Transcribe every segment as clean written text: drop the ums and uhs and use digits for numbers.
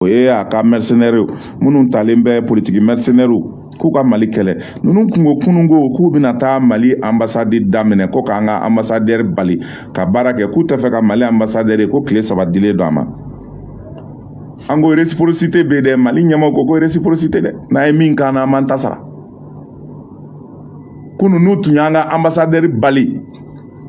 o ye a ka mercenaires minnu talen bɛ politique mercenaires k'u ka Mali kɛlɛ ninnu kungo kunungo k'u bɛna taa Mali ambassade daminɛ ko k'an ka ambassadeur bali ka baara kɛ k'u tɛ fɛ ka Mali ambassadeur ko tile 3 dilen don a ma an ko réciprocité bɛ dɛ Mali ɲɛmɔgɔ ko réciprocité dɛ n'a ye min k'an na an m'an ta sara kunu n'u tun y'an ka ambassadeur bali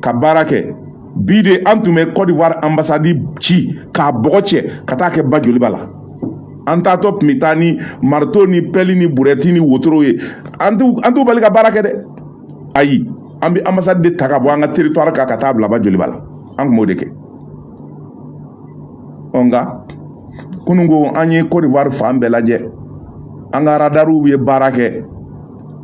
ka baara kɛ bi de an tun bɛ Côte d'Ivoire ambassade ci k'a bɔgɔ cɛ ka taa kɛ ba joli b'a la an taatɔ tun bɛ taa ni marteau ni pelle ni burɛti ni wotoro ye an t'u bali ka baara kɛ dɛ ayi an bɛ ambassade de ta ka bɔ an ka territoire kan ka taa bila ba joli b'a la an tun b'o de kɛ nka kunungo an ye Côte d'Ivoire fan bɛɛ lajɛ an ka radariw ye baara kɛ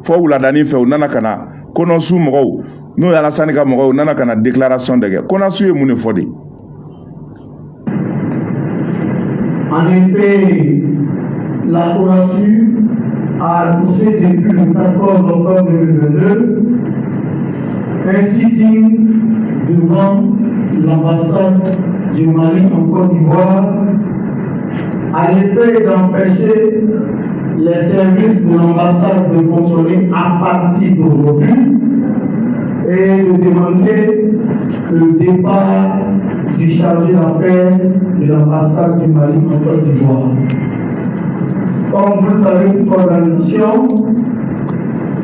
fɔ wuladani fɛ u nana ka na kɔnɔsu mɔgɔw n'o ye Alassane ka mɔgɔw u nana ka na déclaration de kɛ kɔnɔsu ye mun de fɔ de. En effet, la CONASU a annoncé depuis le 14 octobre 2022 un sitting devant l'ambassade du Mali en Côte d'Ivoire à l'effet d'empêcher les services de l'ambassade de fonctionner à partir d'aujourd'hui et de demander le départ du chargé d'affaires de l'ambassade du Mali en Côte d'Ivoire. Comme vous le savez, toute organisation,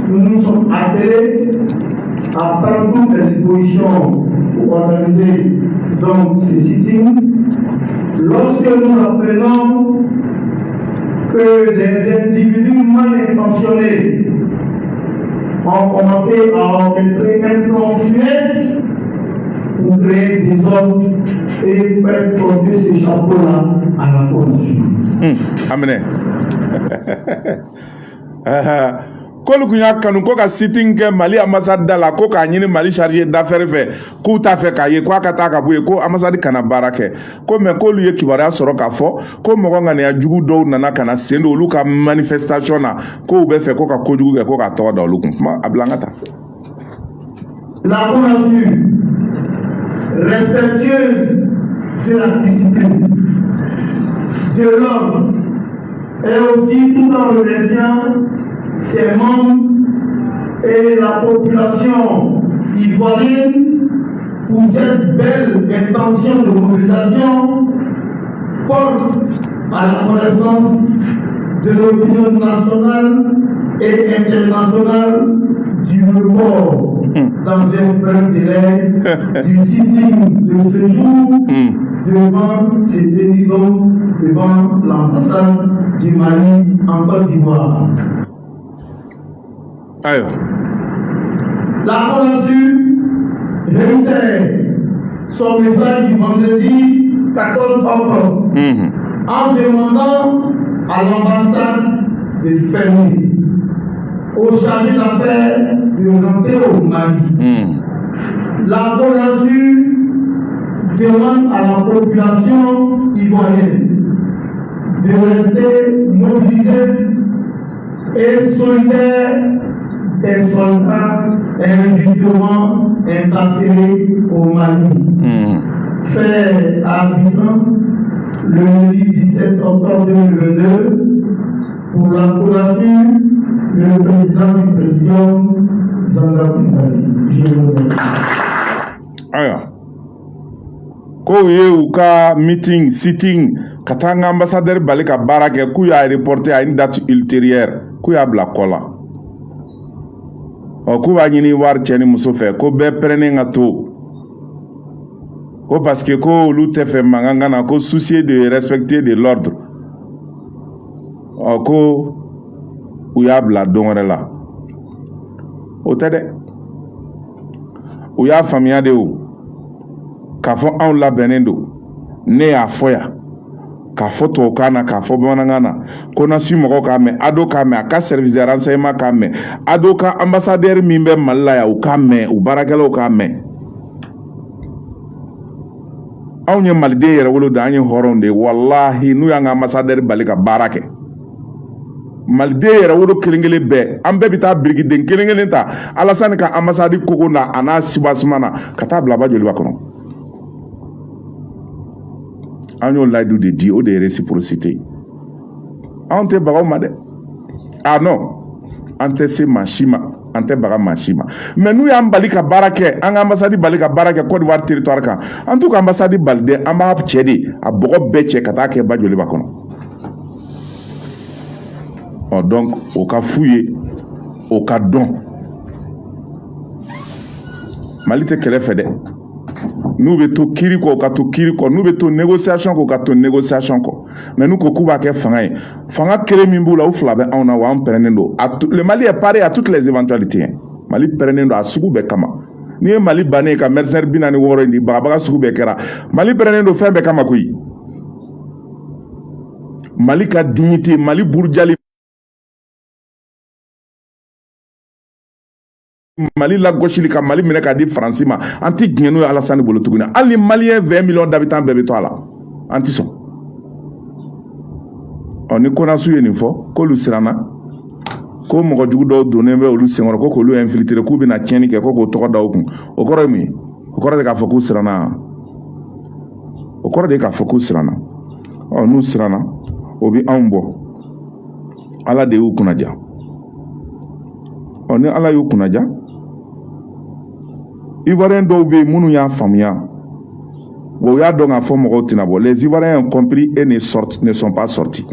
nous nous sommes attelés à prendre toutes les dispositions pour organiser donc ces sittings. Lorsque nous apprenons que des individus mal intentionnés ont commencé à orchestrer un plan funeste pour créer des ordres et faire porter ces chapeaux-là à la CONASU. Amen. Kolu kunya kanu ko ka sitting ke Mali ambassade da la ko ka nyini Mali chargé d'affaires fait ko ta fait ka ye ko aka ta ka buye ko ambassade kana barake ko me ko lu ye kibaria soro ka fo ko mo ngane ya jugu do nana kana sendo olu ka manifestation na ko be fait ko ka kojugu ke ko ka to da olu kuma ablangata la CONASU respectueuse de la discipline de l'ordre et aussi tout en remerciant ses membres et la population ivoirienne pour cette belle intention de mobilisation porte à la connaissance de l'opinion nationale et internationale du report dans un bref délai du sitting de ce jour devant ces délits devant l'ambassade du Mali en Côte d'Ivoire. Ayo. La CONASU réitère son message du vendredi 14 octobre en demandant à l'ambassade de fermer, aux chargés d'affaires de rentrer au Mali. La CONASU demande à la population ivoirienne de rester mobilisée et solidaire des soldats injustement incarcérés au Mali. Fait à Abidjan le jeudi 17 octobre 2022 pour la CONASU, le président du président Zangapinari. Je vous remercie. Aya. Ko ye u ka meeting sitting katanga ambassadeur balika barake ku ya reporter à une date ultérieure ku ya bla kola. O ku ba nyini war cheni muso fe ko be prene ngato. Ko parce que ko lu te fe manganga na ko soucier de respecter de l'ordre. O ko u ya bla dongore la. O tede. U ya famia de ou. K'a fɔ anw labɛnnen don ne y'a fɔ yan k'a fɔ tubabukan na k'a fɔ bamanankan na CONASU mɔgɔw k'a mɛn ADO k'a mɛn a ka service de renseignement k'a mɛn ADO ka ambassadeur min bɛ Mali la yan u k'a mɛn u baarakɛlaw k'a mɛn anw ye maliden yɛrɛ wolo de an ye hɔrɔnw de walahi n'u y'an ka ambassadeur bali ka baara kɛ maliden yɛrɛ wolo kelen kelen bɛɛ an bɛɛ bɛ taa birikiden kelen kelen ta Alassane ka ambassade kogo na a n'a soubassement na ka taa bila ba joliba kɔnɔ an y'o layidu de di o de ye réciprocité an tɛ baga o ma dɛ ah non an tɛ se maa si ma an tɛ baga maa si ma mais n'u y'an bali ka baara kɛ an ka ambassade bali ka baara kɛ Côte d'Ivoire territoire kan an t'u ka ambassade bali dɛ an b'a cɛ de a bɔgɔ bɛɛ cɛ ka taa kɛ Bajoliba kɔnɔ donc o ka f'u ye o ka dɔn Mali tɛ kɛlɛ fɛ dɛ n'u bɛ to kiiri kɔ ka to kiiri kɔ n'u bɛ to négociation kɔ ka to négociation kɔ mais n'u ko k'u b'a kɛ fanga ye fanga kelen min b'u la u fila bɛ anw na wa an pɛrɛnnen don le Mali est paré à toutes les éventualités Mali pɛrɛnnen don a sugu bɛɛ kama n'i ye Mali bannen ka mercenaire 46 in di bagabaga sugu bɛɛ kɛra Mali pɛrɛnnen don fɛn bɛɛ kama koyi Mali ka dignité Mali burujali Mali la gauchili ka Mali minɛ k'a di Faransi ma an tɛ diɲɛ n'o ye Alassane bolo tuguni hali ni Malien 20 millions d'habitants bɛɛ bɛ to a la an tɛ sɔn ni Konasu ye nin fɔ k'olu siranna ko mɔgɔ jugu dɔw donnen bɛ olu senkɔrɔ ko k'olu infiltrer k'u bɛna tiɲɛni kɛ ko k'o tɔgɔ da u kun o kɔrɔ ye mun ye o kɔrɔ de k'a fɔ k'u siranna o kɔrɔ de k'a fɔ k'u siranna n'u siranna o bɛ anw bɔ Ala de y'u kunnaja ni Ala y'u kunnaja Ivoiriens dɔw bɛ yen minnu y'a faamuya o y'a dɔn k'a fɔ mɔgɔw tɛna bɔ les Ivoiriens ont compris et ne sont pas sortis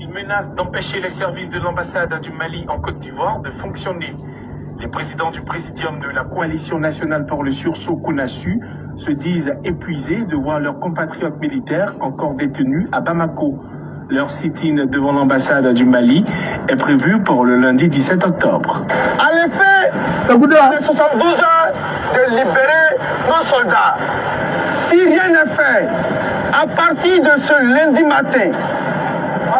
Il menace d'empêcher les services de l'ambassade du Mali en Côte d'Ivoire de fonctionner. Les présidents du présidium de la coalition nationale pour le sursaut Konasu se disent épuisés de voir leurs compatriotes militaires encore détenus à Bamako. Leur sit-in devant l'ambassade du Mali est prévu pour le lundi 17 octobre. À l'effet de 72 heures de libérer nos soldats. Si rien n'est fait, à partir de ce lundi matin,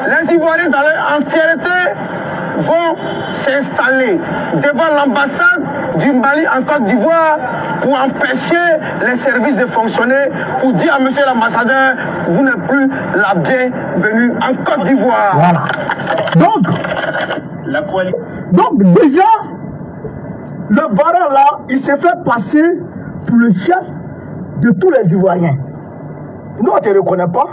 les Ivoiriens dans leur entièreté vont s'installer devant l'ambassade du Mali en Côte d'Ivoire pour empêcher les services de fonctionner, pour dire à monsieur l'ambassadeur, vous n'êtes plus la bienvenue en Côte d'Ivoire. Voilà. Donc déjà, le varan là, il s'est fait passer pour le chef de tous les Ivoiriens. Nous, on ne te reconnaît pas.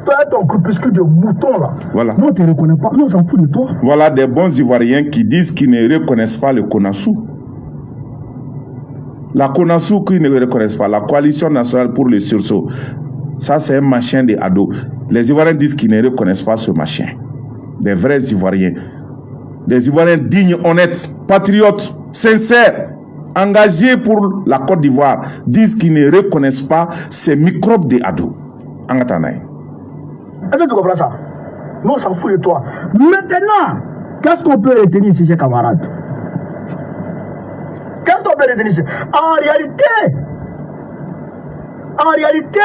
Toi, ton groupuscule de moutons là. Voilà. Nous, on ne te reconnaît pas. Nous, on s'en fout de toi. Voilà des bons Ivoiriens qui disent qu'ils ne reconnaissent pas le Konasu. La Konasu qu'ils ne reconnaissent pas, la coalition nationale pour le sursaut, ça c'est un machin de ado. Les Ivoiriens disent qu'ils ne reconnaissent pas ce machin. Des vrais Ivoiriens. Des Ivoiriens dignes, honnêtes, patriotes, sincères, engagés pour la Côte d'Ivoire, disent qu'ils ne reconnaissent pas ces microbes de ado. Angatanaï. Est-ce que tu comprends ça? Nous, on s'en fout de toi. Maintenant, qu'est-ce qu'on peut retenir ici, chers camarades? Qu'est-ce qu'on peut retenir ici? En réalité,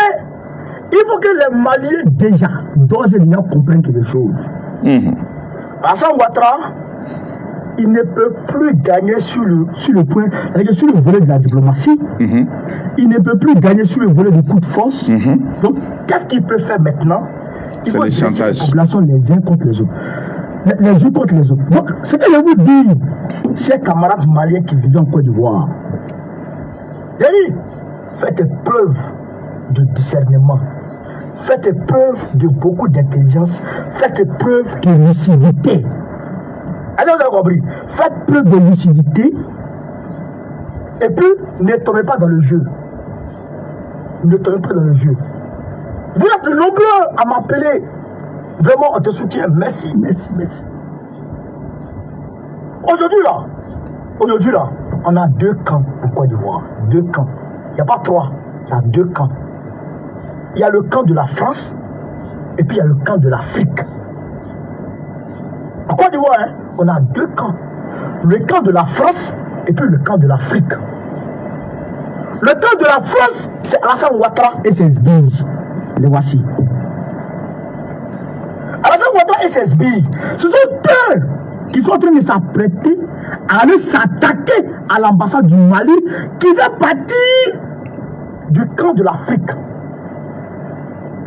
il faut que les Maliens déjà, d'ores et déjà, comprennent quelque chose. Alassane Ouattara, il ne peut plus gagner sur le point, sur le volet de la diplomatie. Il ne peut plus gagner sur le volet du coup de force. Donc, qu'est-ce qu'il peut faire maintenant? Il faut dresser les populations les uns contre les autres. Les uns contre les autres. Donc, ce que je vous dis, chers camarades maliens qui vivent en Côte d'Ivoire, faites preuve de discernement. Faites preuve de beaucoup d'intelligence. Faites preuve de lucidité. Alors, vous avez compris. Faites preuve de lucidité. Et puis, ne tombez pas dans le jeu. Ne tombez pas dans le jeu. Vous êtes nombreux à m'appeler. Vraiment, on te soutient. Merci, merci, merci. Aujourd'hui là, on a deux camps en Côte d'Ivoire. Deux camps. Il n'y a pas trois. Il y a deux camps. Il y a le camp de la France et puis il y a le camp de l'Afrique. En Côte d'Ivoire, on a deux camps. Le camp de la France et puis le camp de l'Afrique. Le camp de la France, c'est Alassane Ouattara et ses sbires. Les voici. Alassane Ouattara et ses sbires, ce sont eux qui sont en train de s'apprêter à aller s'attaquer à l'ambassade du Mali qui fait partie du camp de l'Afrique.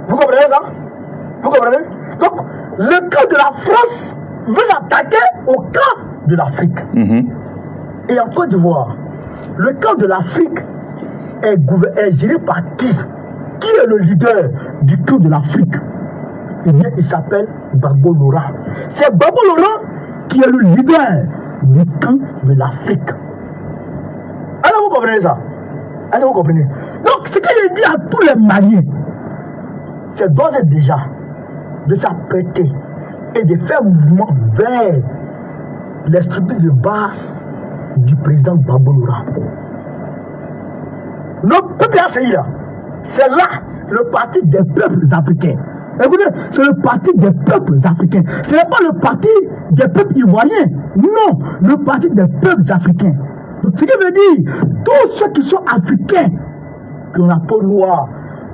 Vous comprenez ça? Vous comprenez? Donc, le camp de la France veut s'attaquer au camp de l'Afrique. Et en Côte d'Ivoire, le camp de l'Afrique est géré par qui? Qui est le leader du camp de l'Afrique? Eh bien, il s'appelle Gbagbo Laurent. C'est Gbagbo Laurent qui est le leader du camp de l'Afrique. Alors vous comprenez ça? Alors vous comprenez? Donc, ce que je dis à tous les Maliens, c'est d'ores et déjà de s'apprêter et de faire mouvement vers les structures de base du président Gbagbo Laurent. Le PPACI, là, c'est là le parti des peuples africains. Écoutez, c'est le parti des peuples africains. Ce n'est pas le parti des peuples ivoiriens. Non, le parti des peuples africains. Donc, ce qui veut dire, tous ceux qui sont africains, qui ont la peau noire,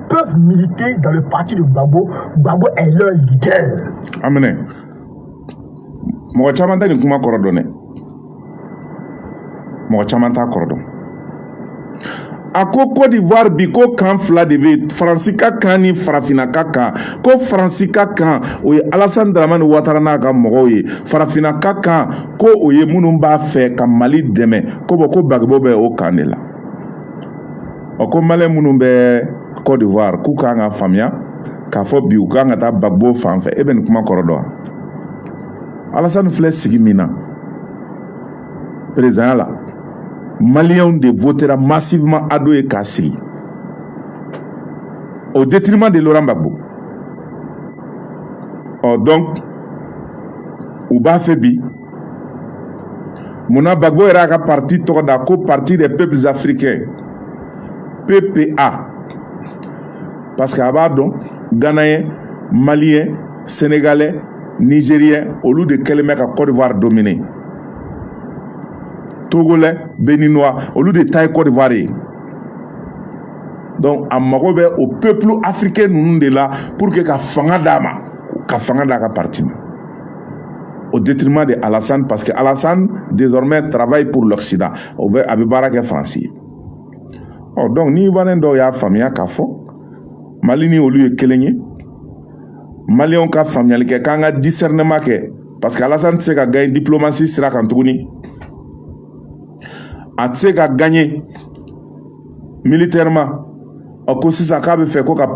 peuvent militer dans le parti de Gbagbo. Gbagbo est leur leader. Amen. Moi, chamanta ni kuma korodone. Moi, chamanta korodon. A ko Côte d'Ivoire bi ko kan fila de be Faransi ka kan ni Farafina ka kan ko Faransi ka kan o ye Alassane Dramane Ouattara n'a ka mɔgɔw ye Farafina ka kan ko o ye minnu b'a fɛ ka Mali dɛmɛ ko ko Gbagbo bɛ o kan de la o ko Malien minnu bɛ Côte d'Ivoire k'u kan ka faamuya k'a fɔ bi u kan ka taa Gbagbo fan fɛ e bɛ nin kuma kɔrɔ dɔn wa Alassane filɛ sigi min na président la Maliens de votera massivement Ado et Kassi au détriment de Laurent Gbagbo. Oh, donc, Ouba Febi, Mouna Gbagbo est un parti Tordako, parti des peuples africains, PPA. Parce qu'Abadon, Ghanéen, Malien, Sénégalais, Nigérien, au lieu de Kélémèque à Côte d'Ivoire dominé. Togolais, Béninois, au lieu de taille Côte d'Ivoire. Donc, à Marobe, au peuple africain, nous sommes là pour que Fangada parti. Au détriment de Alassane, parce que Alassane, désormais, travaille pour l'Occident. Au Abibarak est français. Oh, donc, ni Vanendo ya famille Kafo, Malini au lieu de Kéléni, Malion ka famille, qui a discernement, parce qu'Alassane sait qu'il a une diplomatie, c'est là quand a tse ka gagner militairement a ko sisa ka be fe ko ka